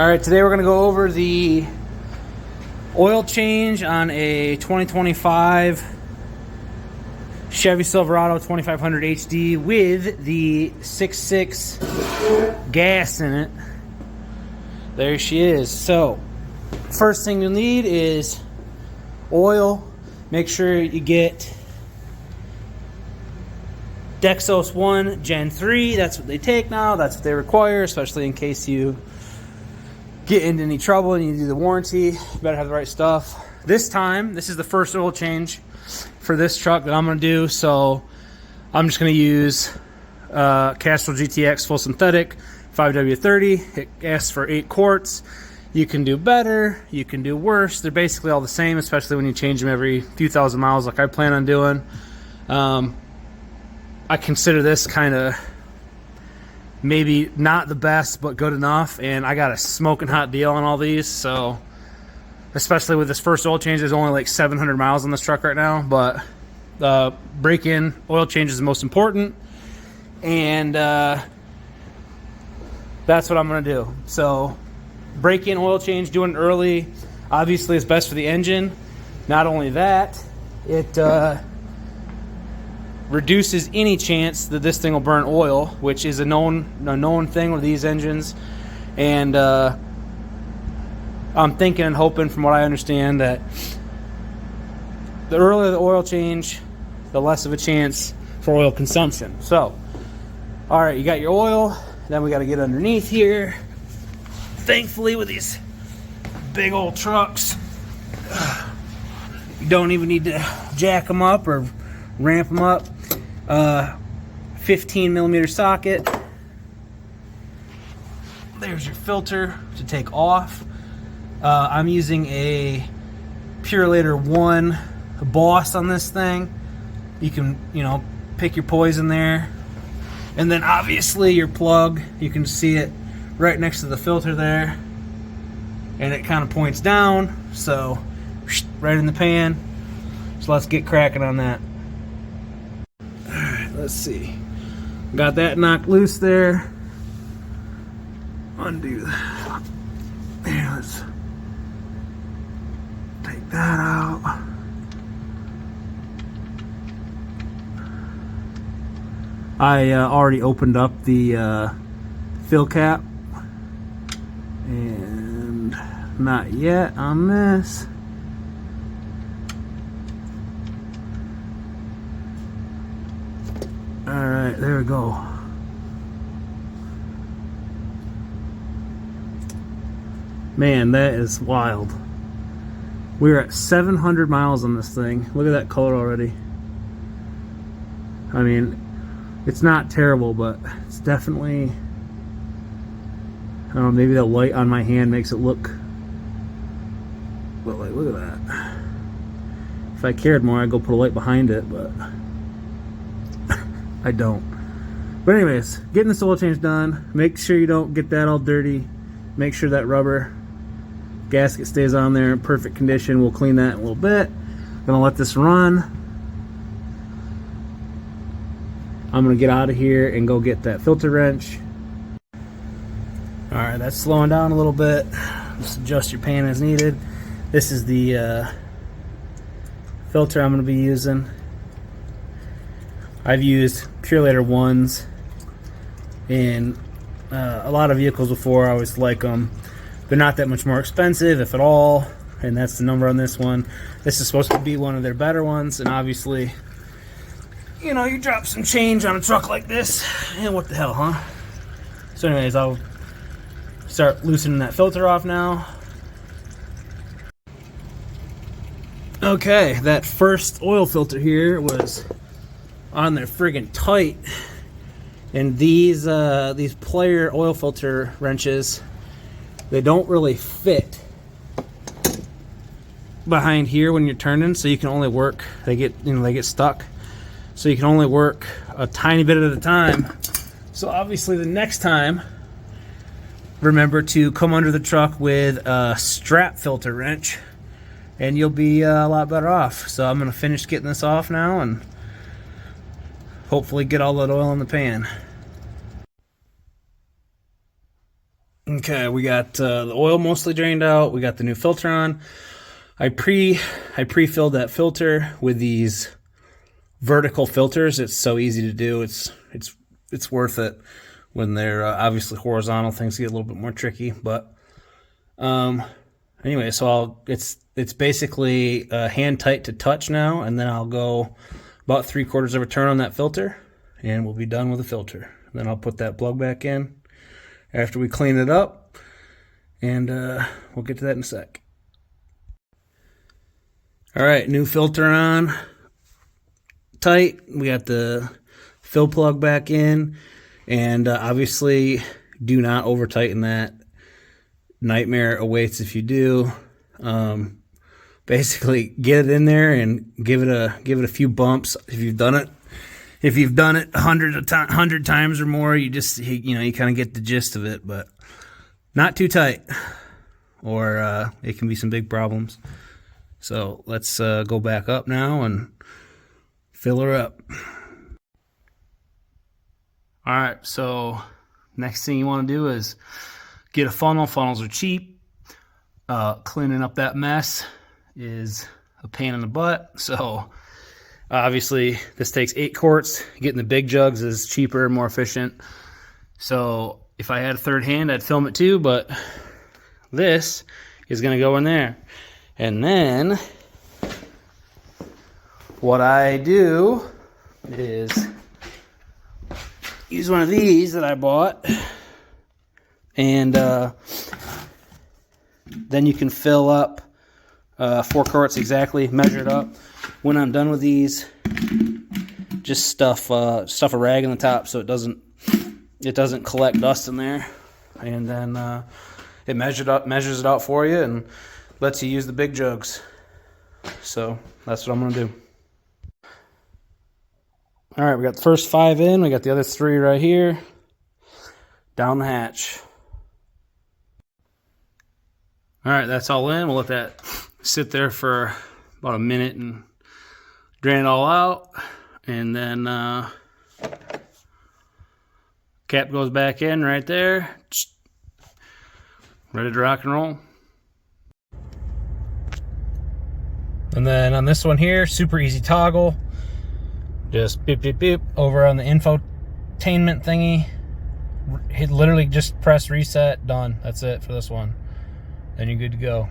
All right, today we're going to go over the oil change on a 2025 Chevy Silverado 2500 HD with the 6.6 gas in it. There she is. So, first thing you'll need is oil. Make sure you get Dexos 1 Gen 3. That's what they take now. That's what they require, especially in case you get into any trouble and you do the warranty. You better have the right stuff. This time, this is the first oil change for this truck that I'm going to do, so I'm just going to use Castrol GTX full synthetic 5W30. It asks for 8 quarts. You can do better, you can do worse. They're basically all the same, especially when you change them every few thousand miles like I plan on doing. I consider this kind of maybe not the best, but good enough, and I got a smoking hot deal on all these, so especially with this first oil change, there's only like 700 miles on this truck right now, but break-in oil change is the most important, and that's what I'm going to do. So break-in oil change, doing it early, obviously is best for the engine. Not only that, it reduces any chance that this thing will burn oil, which is a known thing with these engines. And I'm thinking and hoping, from what I understand, that the earlier the oil change, the less of a chance for oil consumption. So, all right, you got your oil. Then we got to get underneath here. Thankfully, with these big old trucks, you don't even need to jack them up or ramp them up. 15 millimeter socket. There's your filter to take off. I'm using a Purelator 1 Boss on this thing. You can, pick your poison there. And then obviously your plug, you can see it right next to the filter there. And it kind of points down, so right in the pan. So let's get cracking on that. Alright, let's see. Got that knocked loose there. Undo that. There, let's take that out. I already opened up the fill cap, and not yet on this. Alright, there we go. Man, that is wild. We're at 700 miles on this thing. Look at that color already. I mean, it's not terrible, but it's definitely, I don't know, maybe the light on my hand makes it look, but like, look at that. If I cared more, I'd go put a light behind it, but I don't. But anyways, getting this oil change done. Make sure you don't get that all dirty. Make sure that rubber gasket stays on there in perfect condition. We'll clean that in a little bit. Gonna let this run. I'm gonna get out of here and go get that filter wrench. Alright, that's slowing down a little bit. Just adjust your pan as needed. This is the filter I'm gonna be using. I've used Purelator 1s in a lot of vehicles before. I always like them. They're not that much more expensive, if at all, and that's the number on this one. This is supposed to be one of their better ones, and obviously, you drop some change on a truck like this, and what the hell, huh? So anyways, I'll start loosening that filter off now. Okay, that first oil filter here was on there friggin' tight, and these player oil filter wrenches, they don't really fit behind here when you're turning, so you can only work, they get stuck, so you can only work a tiny bit at a time. So obviously the next time, remember to come under the truck with a strap filter wrench, and you'll be a lot better off. So I'm gonna finish getting this off now and hopefully get all that oil in the pan. Okay, we got the oil mostly drained out. We got the new filter on. I pre-filled that filter with these vertical filters. It's so easy to do. It's worth it. When they're obviously horizontal, things get a little bit more tricky. But anyway, so it's basically hand tight to touch now, and then I'll go about 3/4 of a turn on that filter, and we'll be done with the filter. Then I'll put that plug back in after we clean it up, and we'll get to that in a sec. All right, new filter on, tight. We got the fill plug back in, and obviously do not over tighten that. Nightmare awaits if you do. Basically get it in there and give it a few bumps. If you've done it 100 times or more, you kind of get the gist of it, but not too tight, or it can be some big problems. So let's go back up now and fill her up. All right, so next thing you want to do is get a funnel. Funnels are cheap. Cleaning up that mess is a pain in the butt. So obviously this takes 8 quarts. Getting the big jugs is cheaper and more efficient. So if I had a third hand, I'd film it too, but this is going to go in there. And then what I do is use one of these that I bought, and then you can fill up 4 quarts exactly, measure it up. When I'm done with these, just stuff a rag on the top so it doesn't collect dust in there, and then it measures it out for you and lets you use the big jugs. So that's what I'm gonna do. All right, we got the first 5 in. We got the other 3 right here. Down the hatch. All right, that's all in. We'll let that sit there for about a minute and drain it all out. And then cap goes back in right there. Ready to rock and roll. And then on this one here, super easy toggle. Just beep, beep, beep over on the infotainment thingy. Hit, literally just press reset, done. That's it for this one. Then you're good to go.